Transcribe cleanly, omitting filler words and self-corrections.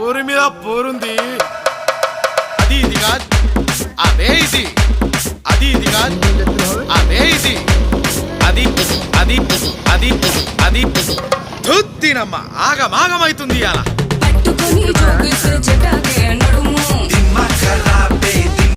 ఊరి మీద పోరుంది. అది ఇది కాదు, అదే ఇది. అది ఇది కాదు, అదే ఇది. అది అది అది అది ధుత్తినమ్మ ఆగమాగమైతుంది అలా. పట్టుకొని జోగిస్తే చెటాకే నడు